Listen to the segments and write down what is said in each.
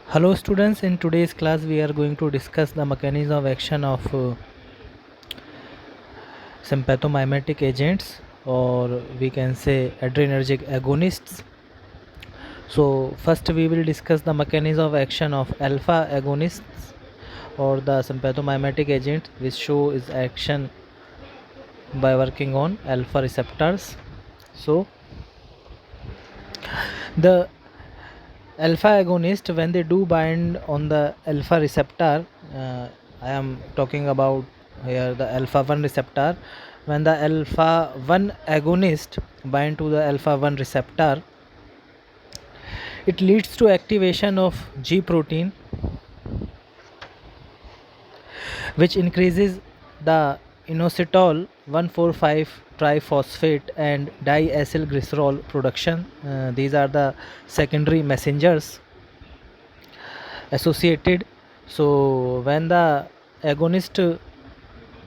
Hello students, in today's class we are going to discuss the mechanism of action of sympathomimetic agents, or we can say adrenergic agonists. So first we will discuss the mechanism of action of alpha agonists or the sympathomimetic agent, which show its action by working on alpha receptors. So the alpha agonist, when they do bind on the alpha receptor, I am talking about here the alpha 1 receptor. When the alpha 1 agonist bind to the alpha 1 receptor, it leads to activation of G protein, which increases the inositol 1,4,5 triphosphate and diacylglycerol production. These are the secondary messengers associated. So when the agonist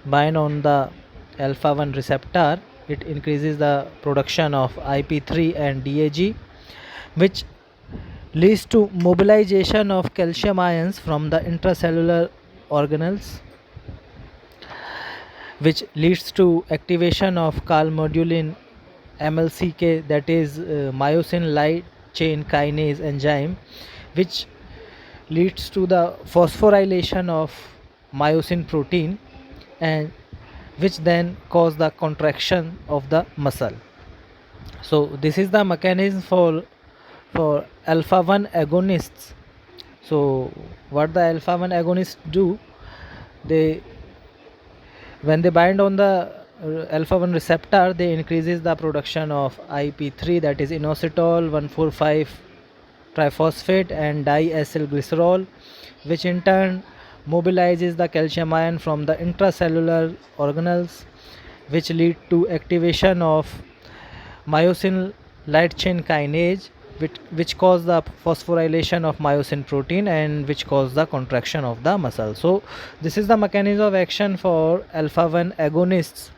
bind on the alpha 1 receptor, it increases the production of IP3 and DAG, which leads to mobilization of calcium ions from the intracellular organelles, which leads to activation of calmodulin MLCK, that is myosin light chain kinase enzyme, which leads to the phosphorylation of myosin protein, and which then cause the contraction of the muscle. So this is the mechanism for alpha 1 agonists. So what the alpha 1 agonists do, they when they bind on the alpha 1 receptor, they increases the production of IP3, that is inositol 1,4,5 triphosphate and diacylglycerol, which in turn mobilizes the calcium ion from the intracellular organelles, which lead to activation of myosin light chain kinase, which cause the phosphorylation of myosin protein and which cause the contraction of the muscle. So this is the mechanism of action for alpha 1 agonists.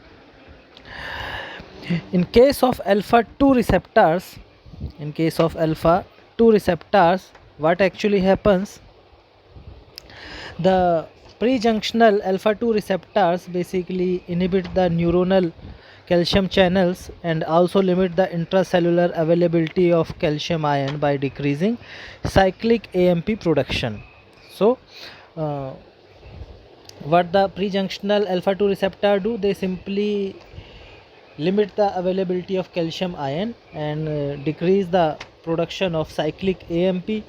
In case of alpha 2 receptors, what actually happens, the prejunctional alpha 2 receptors basically inhibit the neuronal calcium channels and also limit the intracellular availability of calcium ion by decreasing cyclic AMP production. So what the prejunctional alpha 2 receptor do, they simply limit the availability of calcium ion and decrease the production of cyclic AMP,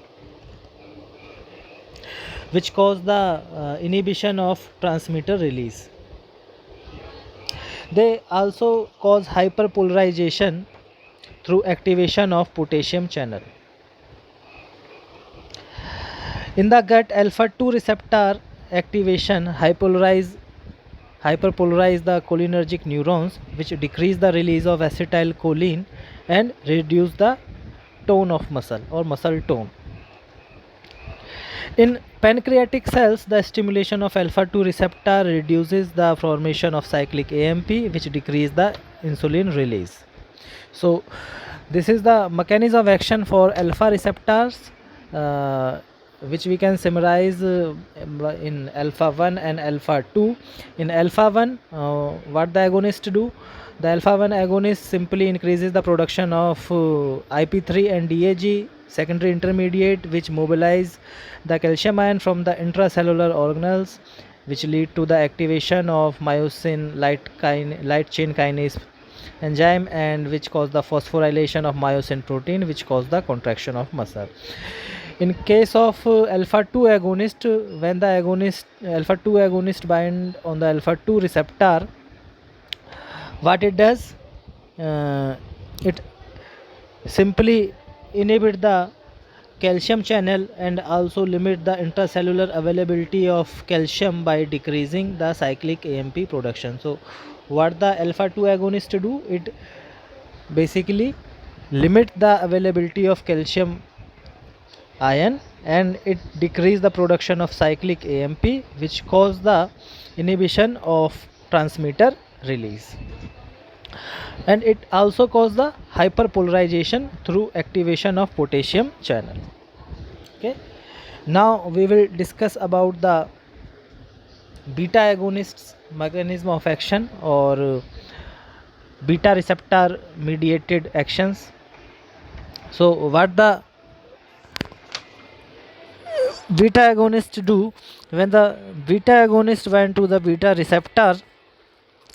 which cause the inhibition of transmitter release. They also cause hyperpolarization through activation of potassium channel. In the gut, alpha 2 receptor activation hyperpolarize the cholinergic neurons, which decrease the release of acetylcholine and reduce the tone of muscle or muscle tone. In pancreatic cells, the stimulation of alpha 2 receptor reduces the formation of cyclic AMP, which decrease the insulin release. So this is the mechanism of action for alpha receptors, which we can summarize in alpha 1 and alpha 2. In alpha 1, what the agonist do? The alpha 1 agonist simply increases the production of IP3 and DAG, secondary intermediate, which mobilize the calcium ion from the intracellular organelles, which lead to the activation of myosin light chain kinase enzyme, and which cause the phosphorylation of myosin protein, which cause the contraction of muscle. In case of alpha 2 agonist, when the alpha 2 agonist bind on the alpha 2 receptor, what it does, it simply inhibit the calcium channel and also limit the intracellular availability of calcium by decreasing the cyclic AMP production. So what the alpha 2 agonist do, it basically limit the availability of calcium ion and it decrease the production of cyclic AMP, which cause the inhibition of transmitter release, and it also cause the hyperpolarization through activation of potassium channel. Okay, Now we will discuss about the beta agonists mechanism of action, or beta receptor mediated actions. So what the beta agonist do? When the beta agonist went to the beta receptor,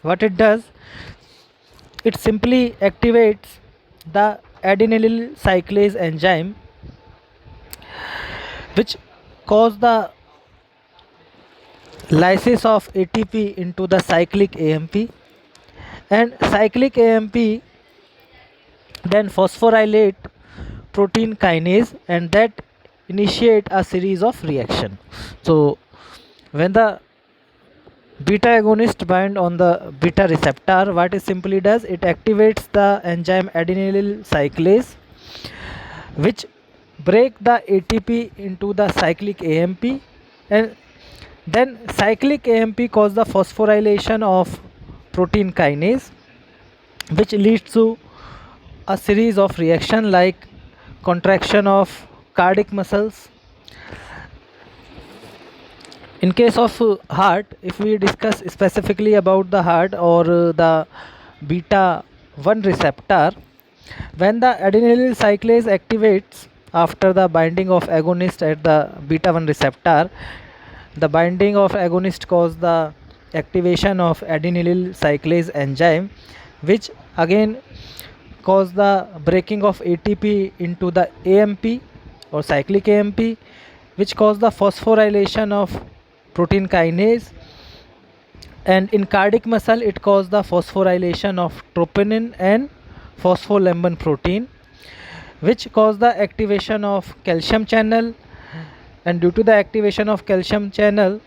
what it does, it simply activates the adenylyl cyclase enzyme, which cause the lysis of ATP into the cyclic AMP, and cyclic AMP then phosphorylate protein kinase, and that initiate a series of reaction. So when the beta agonist bind on the beta receptor, what it simply does, it activates the enzyme adenylyl cyclase, which break the ATP into the cyclic AMP, and then cyclic AMP cause the phosphorylation of protein kinase, which leads to a series of reaction like contraction of cardiac muscles. In case of heart, if we discuss specifically about the heart, or the beta 1 receptor, when the adenylyl cyclase activates after the binding of agonist at the beta 1 receptor, the binding of agonist cause the activation of adenylyl cyclase enzyme, which again cause the breaking of ATP into the AMP or cyclic AMP, which cause the phosphorylation of protein kinase, and in cardiac muscle it cause the phosphorylation of troponin and phospholamban protein, which cause the activation of calcium channel, and due to the activation of calcium channel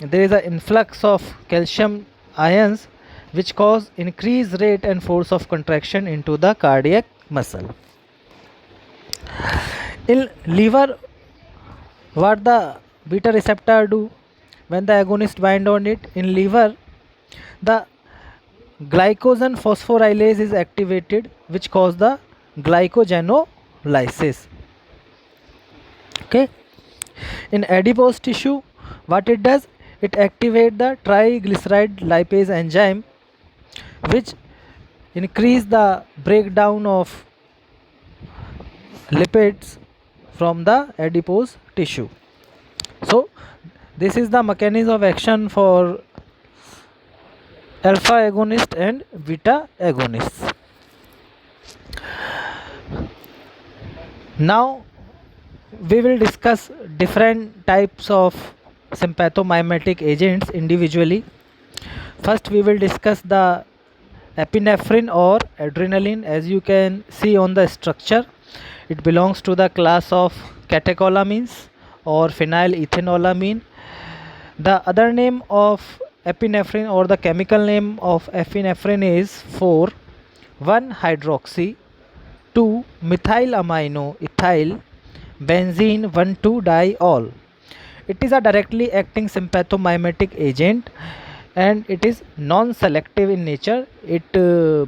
there is an influx of calcium ions, which cause increased rate and force of contraction into the cardiac muscle. In liver, what the beta receptor do when the agonist bind on it? In liver, the glycogen phosphorylase is activated, which cause the glycogenolysis. Okay. In adipose tissue, what it does, it activate the triglyceride lipase enzyme, which increase the breakdown of lipids from the adipose tissue. So this is the mechanism of action for alpha agonist and beta agonists. Now we will discuss different types of sympathomimetic agents individually. First we will discuss the epinephrine or adrenaline. As you can see on the structure, it belongs to the class of catecholamines or phenylethanolamine. The other name of epinephrine, or the chemical name of epinephrine, is 4,1-hydroxy 2-methylamino ethyl benzene 1,2-diol. It is a directly acting sympathomimetic agent, and it is non-selective in nature. It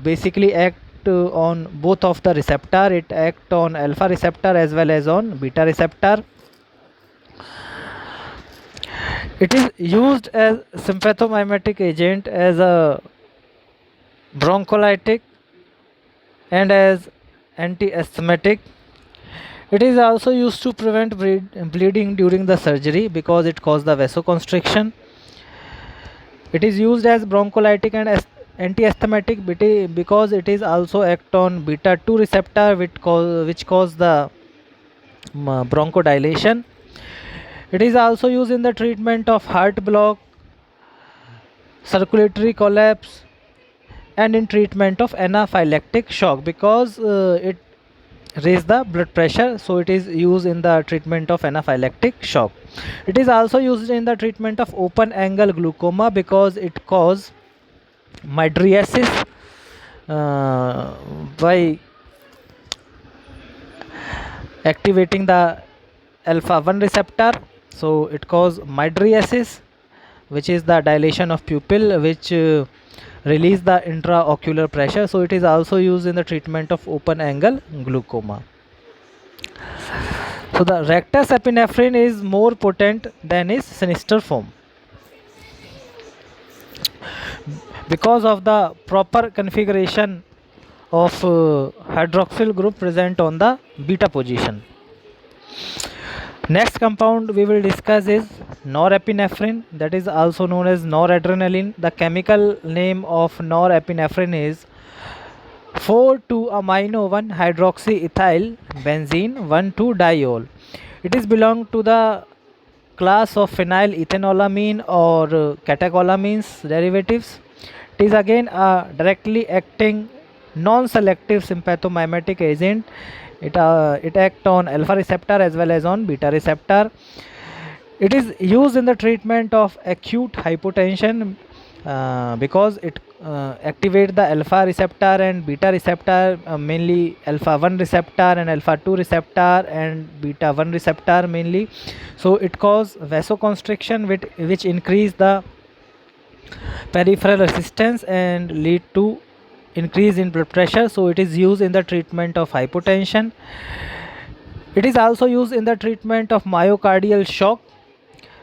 basically act on both of the receptor. It act on alpha receptor as well as on beta receptor. It is used as sympathomimetic agent as a broncholytic and as anti-asthmatic. It is also used to prevent bleeding during the surgery because it causes the vasoconstriction. It is used as broncholytic and anti-asthmatic because it is also act on beta 2 receptor, which cause the bronchodilation. It is also used in the treatment of heart block, circulatory collapse, and in treatment of anaphylactic shock because it raise the blood pressure. So it is used in the treatment of anaphylactic shock. It is also used in the treatment of open angle glaucoma because it cause mydriasis by activating the alpha 1 receptor. So it cause mydriasis, which is the dilation of pupil, which release the intraocular pressure. So it is also used in the treatment of open angle glaucoma. So the rectus epinephrine is more potent than its sinister form because of the proper configuration of hydroxyl group present on the beta position. Next compound we will discuss is norepinephrine, that is also known as noradrenaline. The chemical name of norepinephrine is 4,2-amino 1 hydroxyethyl benzene 1,2-diol. It is belong to the class of phenylethanolamine or catecholamines derivatives. It is again a directly acting non-selective sympathomimetic agent. It acts on alpha receptor as well as on beta receptor. It is used in the treatment of acute hypotension because it activates the alpha receptor and beta receptor, mainly alpha 1 receptor and alpha 2 receptor and beta 1 receptor mainly. So it causes vasoconstriction which increase the peripheral resistance and lead to increase in blood pressure. So it is used in the treatment of hypotension. It is also used in the treatment of myocardial shock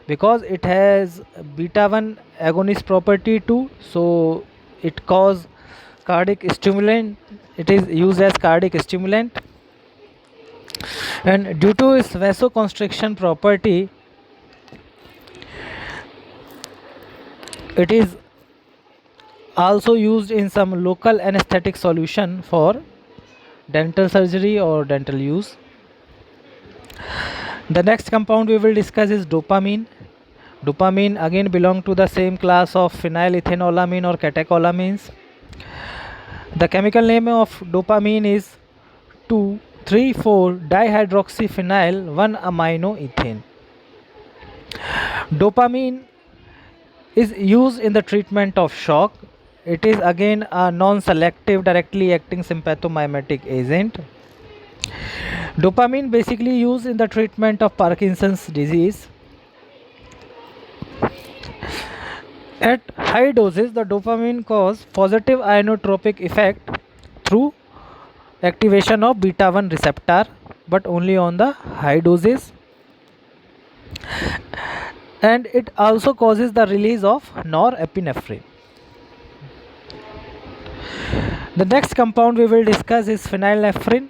because it has beta 1 agonist property too, so it cause cardiac stimulant. It is used as cardiac stimulant, and due to its vasoconstriction property, it is also used in some local anesthetic solution for dental surgery or dental use. The next compound we will discuss is dopamine. Dopamine again belong to the same class of phenylethanolamine or catecholamines. The chemical name of dopamine is 2,3,4-dihydroxyphenyl 1-amino ethane. Dopamine is used in the treatment of shock. It is again a non-selective directly acting sympathomimetic agent. Dopamine basically used in the treatment of Parkinson's disease. At high doses, the dopamine cause positive ionotropic effect through activation of beta 1 receptor, but only on the high doses, and it also causes the release of norepinephrine. The next compound we will discuss is phenylephrine,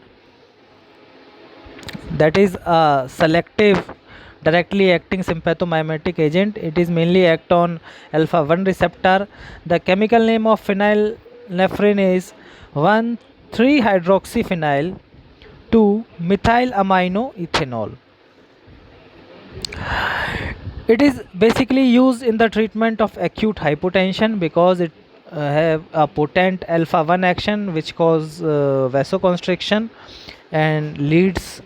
that is a selective directly acting sympathomimetic agent. It is mainly act on alpha 1 receptor. The chemical name of phenylephrine is 1,3-hydroxyphenyl 2-methylamino ethanol. It is basically used in the treatment of acute hypotension because it have a potent alpha 1 action which cause vasoconstriction and leads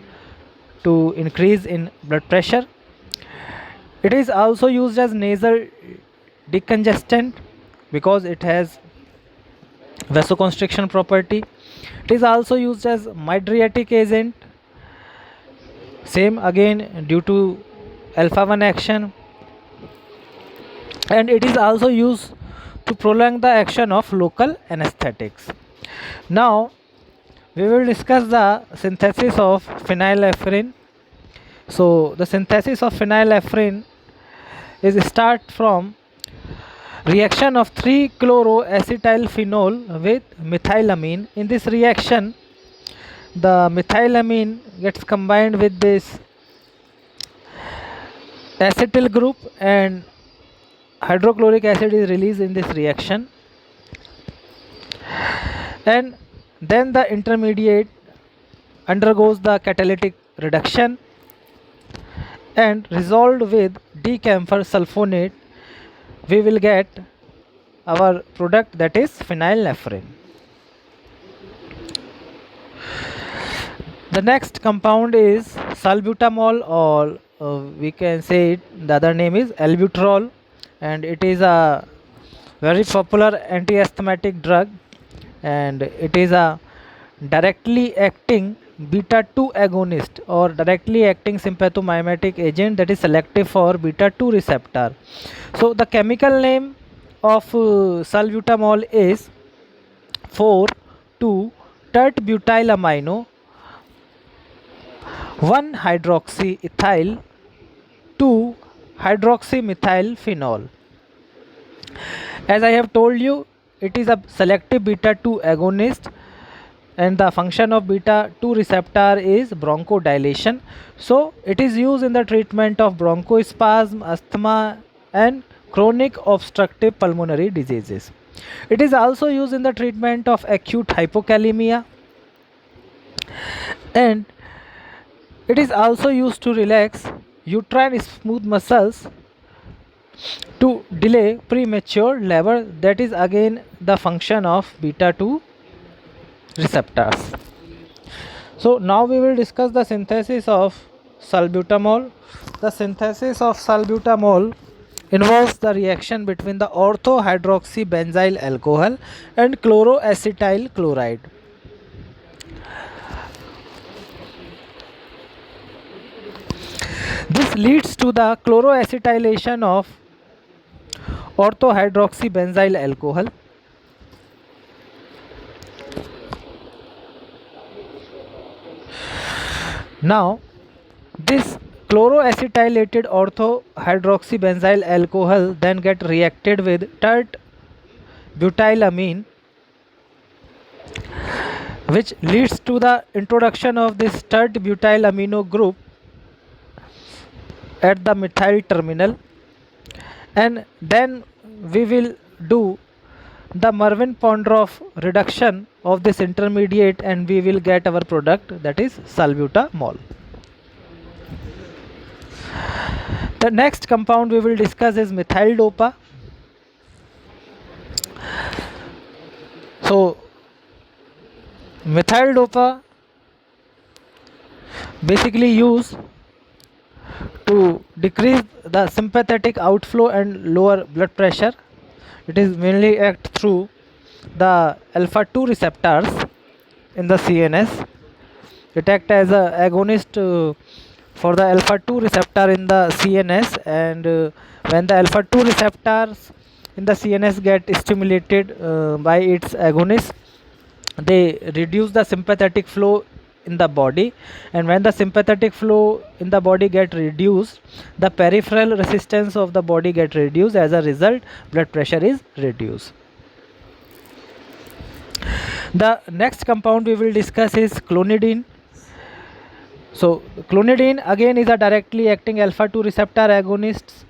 to increase in blood pressure. It is also used as nasal decongestant because it has vasoconstriction property. It is also used as mydriatic agent, same again due to alpha 1 action, and it is also used to prolong the action of local anesthetics. Now we will discuss the synthesis of phenylephrine. So the synthesis of phenylephrine is start from reaction of 3-chloroacetylphenol with methylamine. In this reaction, the methylamine gets combined with this acetyl group and hydrochloric acid is released in this reaction, and then the intermediate undergoes the catalytic reduction and resolved with decamphor sulfonate. We will get our product, that is phenylephrine. The next compound is salbutamol, or we can say it, the other name is albuterol, and it is a very popular anti-asthmatic drug, and it is a directly acting beta 2 agonist or directly acting sympathomimetic agent that is selective for beta 2 receptor. So the chemical name of salbutamol is 4,2-tert-butylamino 1 hydroxyethyl 2 hydroxymethylphenol. As I have told you, it is a selective beta 2 agonist, and the function of beta 2 receptor is bronchodilation. So it is used in the treatment of bronchospasm, asthma, and chronic obstructive pulmonary diseases. It is also used in the treatment of acute hypokalemia, and it is also used to relax uterine smooth muscles to delay premature labor. That is again the function of beta 2 receptors. So now we will discuss the synthesis of salbutamol. The synthesis of salbutamol involves the reaction between the orthohydroxybenzyl alcohol and chloroacetyl chloride. This leads to the chloroacetylation of orthohydroxybenzyl alcohol. Now, this chloroacetylated orthohydroxybenzyl alcohol then get reacted with tert butylamine, which leads to the introduction of this tert butylamino group at the methyl terminal, and then we will do the Marvin-Pondroff reduction of this intermediate, and we will get our product, that is salbutamol. The next compound we will discuss is methyl dopa. So methyl dopa basically used to decrease the sympathetic outflow and lower blood pressure. It is mainly act through the alpha 2 receptors in the CNS. It acts as a agonist for the alpha 2 receptor in the CNS, and when the alpha 2 receptors in the CNS get stimulated by its agonist, they reduce the sympathetic flow in the body, and when the sympathetic flow in the body get reduced, the peripheral resistance of the body get reduced. As a result, blood pressure is reduced. The next compound we will discuss is clonidine. So clonidine again is a directly acting alpha 2 receptor agonist.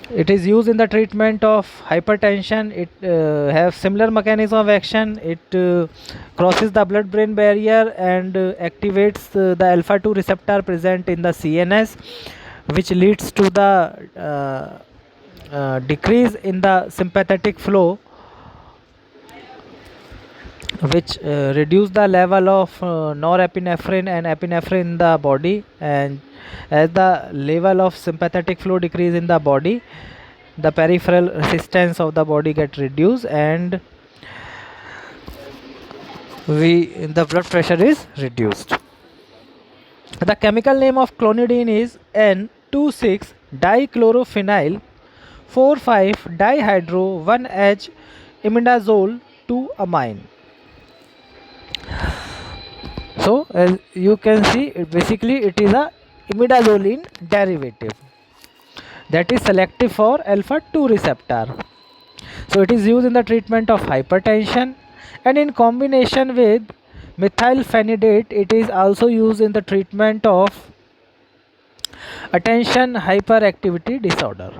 It is used in the treatment of hypertension. It has similar mechanism of action. It crosses the blood-brain barrier and activates the alpha 2 receptor present in the CNS, which leads to the decrease in the sympathetic flow, which reduce the level of norepinephrine and epinephrine in the body. And as the level of sympathetic flow decrease in the body, the peripheral resistance of the body get reduced, and the blood pressure is reduced. The chemical name of clonidine is N26 dichlorophenyl 4,5 dihydro 1H imidazole 2 amine. So as you can see, basically it is a imidazoline derivative that is selective for alpha 2 receptor. So it is used in the treatment of hypertension, and in combination with methylphenidate it is also used in the treatment of attention hyperactivity disorder,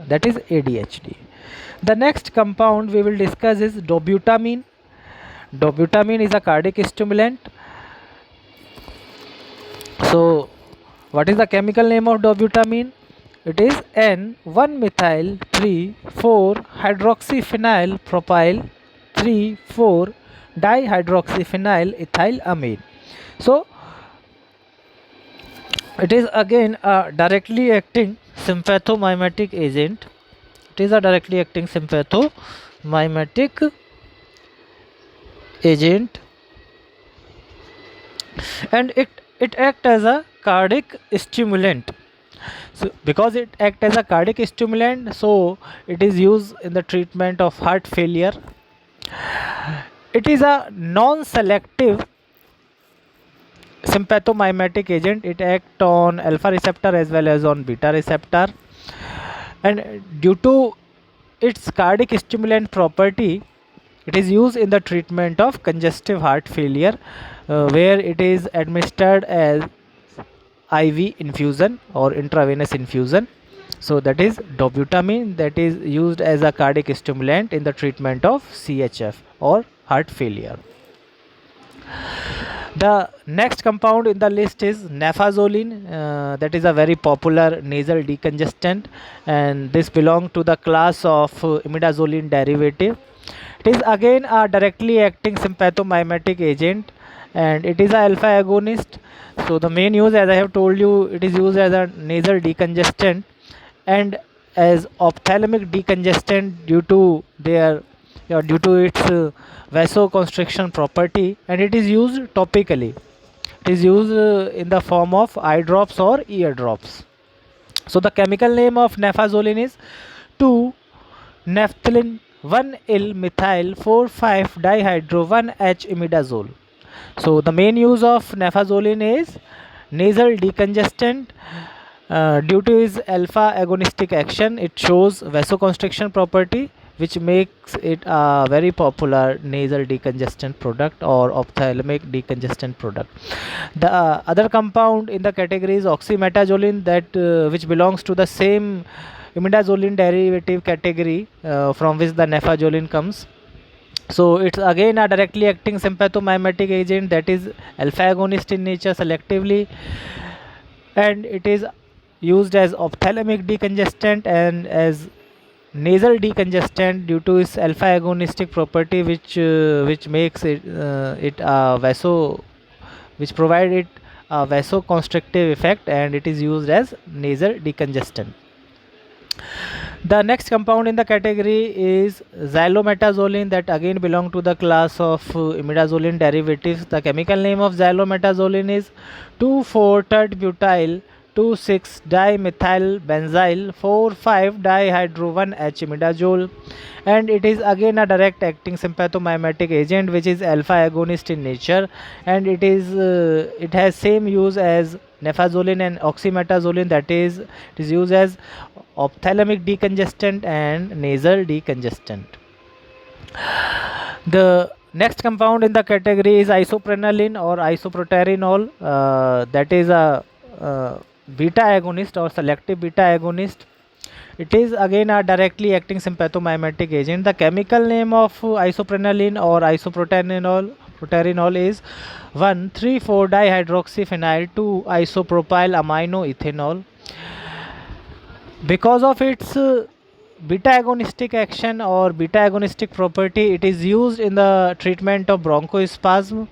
that is ADHD. The next compound we will discuss is dobutamine. Dobutamine is a cardiac stimulant. So what is the chemical name of dobutamine? It is N1-methyl 3,4-hydroxyphenyl propyl 3,4 dihydroxyphenyl ethylamine. So it is again a directly acting sympathomimetic agent. It is a directly acting sympathomimetic agent, and it acts as a cardiac stimulant. So because it acts as a cardiac stimulant, so it is used in the treatment of heart failure. It is a non-selective sympathomimetic agent. It act on alpha receptor as well as on beta receptor, and due to its cardiac stimulant property, it is used in the treatment of congestive heart failure, where it is administered as IV infusion or intravenous infusion. So that is dobutamine, that is used as a cardiac stimulant in the treatment of CHF or heart failure. The next compound in the list is nafazoline. That is a very popular nasal decongestant, and this belongs to the class of imidazoline derivative. It is again a directly acting sympathomimetic agent, and it is a alpha agonist. So the main use, as I have told you, it is used as a nasal decongestant and as ophthalmic decongestant due to its vasoconstriction property, and it is used topically. It is used in the form of eye drops or ear drops. So the chemical name of nafazoline is 2-naphthalene 1-ill methyl 4,5 dihydro 1-H imidazole. So the main use of nafazoline is nasal decongestant. Due to its alpha agonistic action, it shows vasoconstriction property, which makes it a very popular nasal decongestant product or ophthalmic decongestant product. The other compound in the category is oxymetazoline, that which belongs to the same imidazoline derivative category from which the nafazoline comes. So it's again a directly acting sympathomimetic agent, that is alpha agonist in nature selectively, and it is used as ophthalmic decongestant and as nasal decongestant due to its alpha agonistic property, which makes it a which provide it a vasoconstrictive effect, and it is used as nasal decongestant. The next compound in the category is xylometazoline, that again belong to the class of imidazoline derivatives. The chemical name of xylometazoline is 2,4-tert-butyl 2,6-dimethyl-benzyl 4,5-dihydro-1-H imidazole, and it is again a direct acting sympathomimetic agent which is alpha agonist in nature, and it has same use as nafazoline and oxymetazoline, that is it is used as ophthalmic decongestant and nasal decongestant. The next compound in the category is isoprenaline or isoproterenol, that is a beta agonist or selective beta agonist. It is again a directly acting sympathomimetic agent. The chemical name of isoprenaline or isoproterenol is 1,3,4-dihydroxyphenyl 2-isopropyl amino ethanol. Because of its beta agonistic action or beta agonistic property, it is used in the treatment of bronchospasm,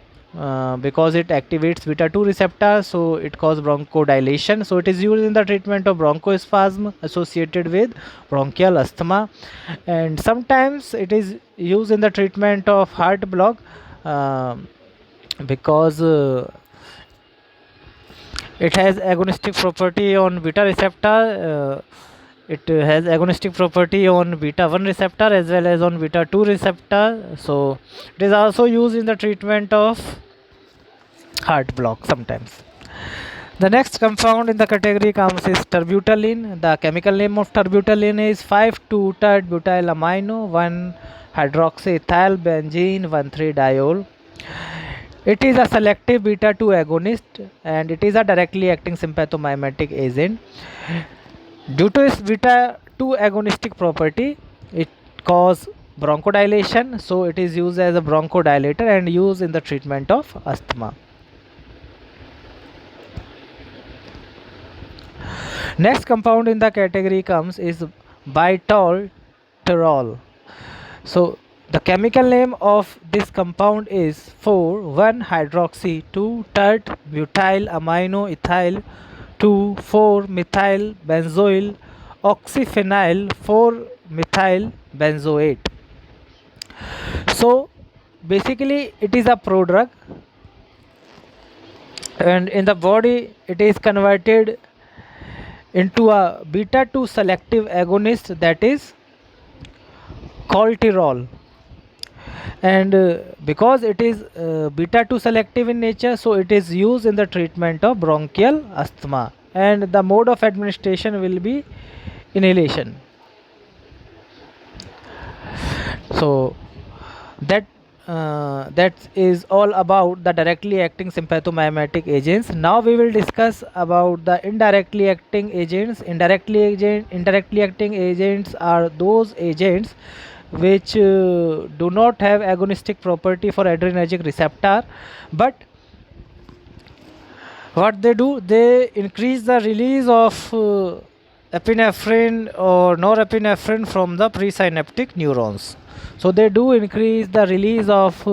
because it activates beta 2 receptor, so it causes bronchodilation. So it is used in the treatment of bronchospasm associated with bronchial asthma, and sometimes it is used in the treatment of heart block, because it has agonistic property on beta receptor. It has agonistic property on beta 1 receptor as well as on beta 2 receptor. So it is also used in the treatment of heart block sometimes. The next compound in the category comes is terbutaline. The chemical name of terbutaline is 5,2-tert-butyl amino 1-hydroxyethyl benzene 1,3-diol. It is a selective beta 2 agonist, and it is a directly acting sympathomimetic agent. Due to its beta 2 agonistic property, it causes bronchodilation, so it is used as a bronchodilator and used in the treatment of asthma. Next compound in the category comes is bitalterol. So the chemical name of this compound is 4,1-hydroxy 2-tert-butyl amino ethyl 2,4-methyl benzoyl oxyphenyl 4-methyl benzoate. So basically it is a prodrug, and in the body it is converted into a beta 2 selective agonist, that is colterol. and because it is beta 2 selective in nature, so it is used in the treatment of bronchial asthma, and the mode of administration will be inhalation. So that is all about the directly acting sympathomimetic agents. Now we will discuss about the indirectly acting agents. Indirectly acting agents are those agents which do not have agonistic property for adrenergic receptor, but what they do, they increase the release of epinephrine or norepinephrine from the presynaptic neurons. So they do increase the release of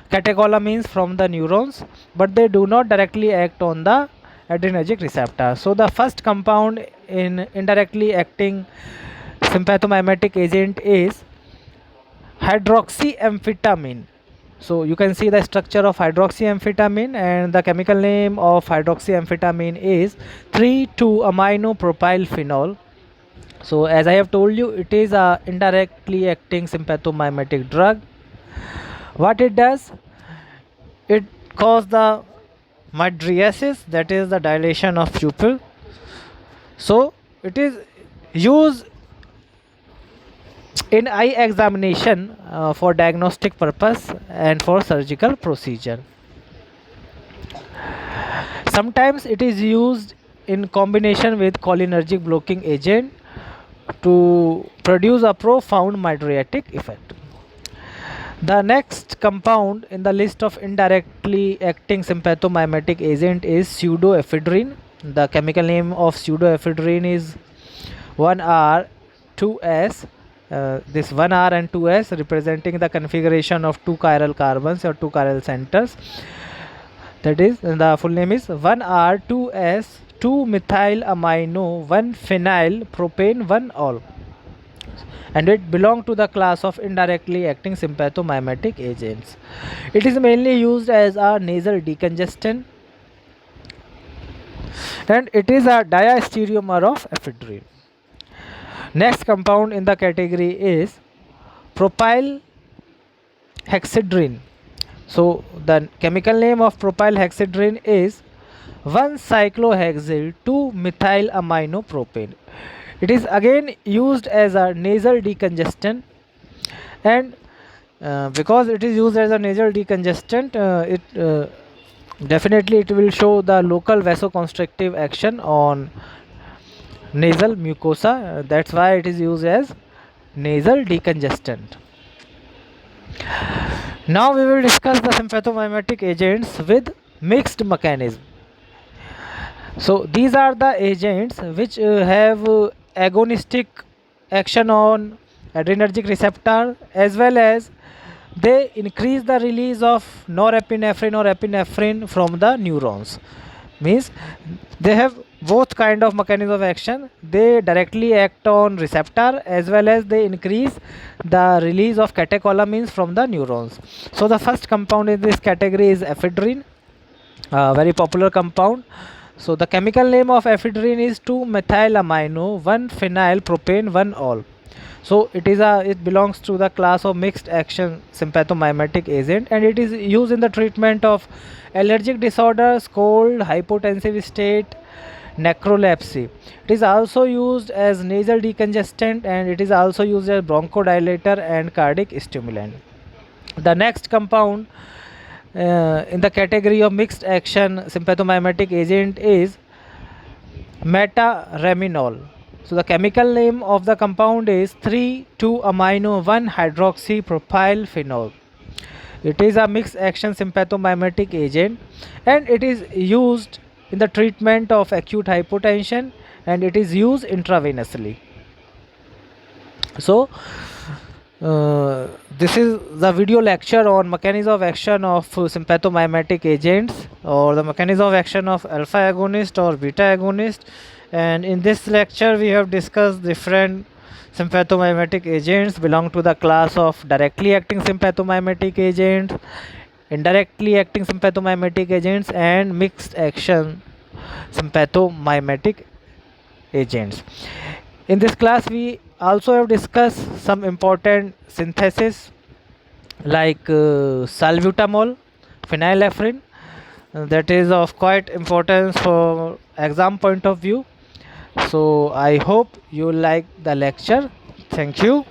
catecholamines from the neurons, but they do not directly act on the adrenergic receptor. So the first compound in indirectly acting sympathomimetic agent is hydroxyamphetamine. So you can see the structure of hydroxyamphetamine, and the chemical name of hydroxyamphetamine is 3,2-aminopropylphenol. So as I have told you, it is a indirectly acting sympathomimetic drug. What it does, it causes the mydriasis, that is the dilation of pupil. So it is used in eye examination for diagnostic purpose and for surgical procedure. Sometimes it is used in combination with cholinergic blocking agent to produce a profound mydriatic effect. The next compound in the list of indirectly acting sympathomimetic agent is pseudoephedrine. The chemical name of pseudoephedrine is 1R2S. This 1R and 2S representing the configuration of two chiral carbons or two chiral centers. That is, the full name is 1R2S 2-methylamino 1-phenyl propane 1-ol, and it belongs to the class of indirectly acting sympathomimetic agents. It is mainly used as a nasal decongestant, and it is a diastereomer of ephedrine. Next compound in the category is propyl hexedrine. So the chemical name of propyl hexedrine is 1-cyclohexyl 2-methylamino-propane. It is again used as a nasal decongestant, and because it is used as a nasal decongestant, definitely it will show the local vasoconstrictive action on nasal mucosa. That's why it is used as nasal decongestant. Now we will discuss the sympathomimetic agents with mixed mechanism. So these are the agents which have agonistic action on adrenergic receptor, as well as they increase the release of norepinephrine or epinephrine from the neurons. Means they have both kind of mechanism of action. They directly act on receptor, as well as they increase the release of catecholamines from the neurons. So the first compound in this category is ephedrine, a very popular compound. So the chemical name of ephedrine is 2-methylamino 1-phenyl propane 1-ol. So it belongs to the class of mixed action sympathomimetic agent, and it is used in the treatment of allergic disorders, cold, hypotensive state, necrolepsy. It is also used as nasal decongestant, and it is also used as bronchodilator and cardiac stimulant. The next compound in the category of mixed action sympathomimetic agent is metaraminol. So the chemical name of the compound is 3,2-amino 1-hydroxypropylphenol. It is a mixed action sympathomimetic agent, and it is used in the treatment of acute hypotension, and it is used intravenously. So this is the video lecture on mechanism of action of sympathomimetic agents, or the mechanism of action of alpha agonist or beta agonist. And in this lecture we have discussed different sympathomimetic agents belong to the class of directly acting sympathomimetic agents, indirectly acting sympathomimetic agents, and mixed action sympathomimetic agents. In this class we also have discussed some important synthesis like salbutamol, phenylephrine, that is of quite importance for exam point of view. So I hope you like the lecture. Thank you.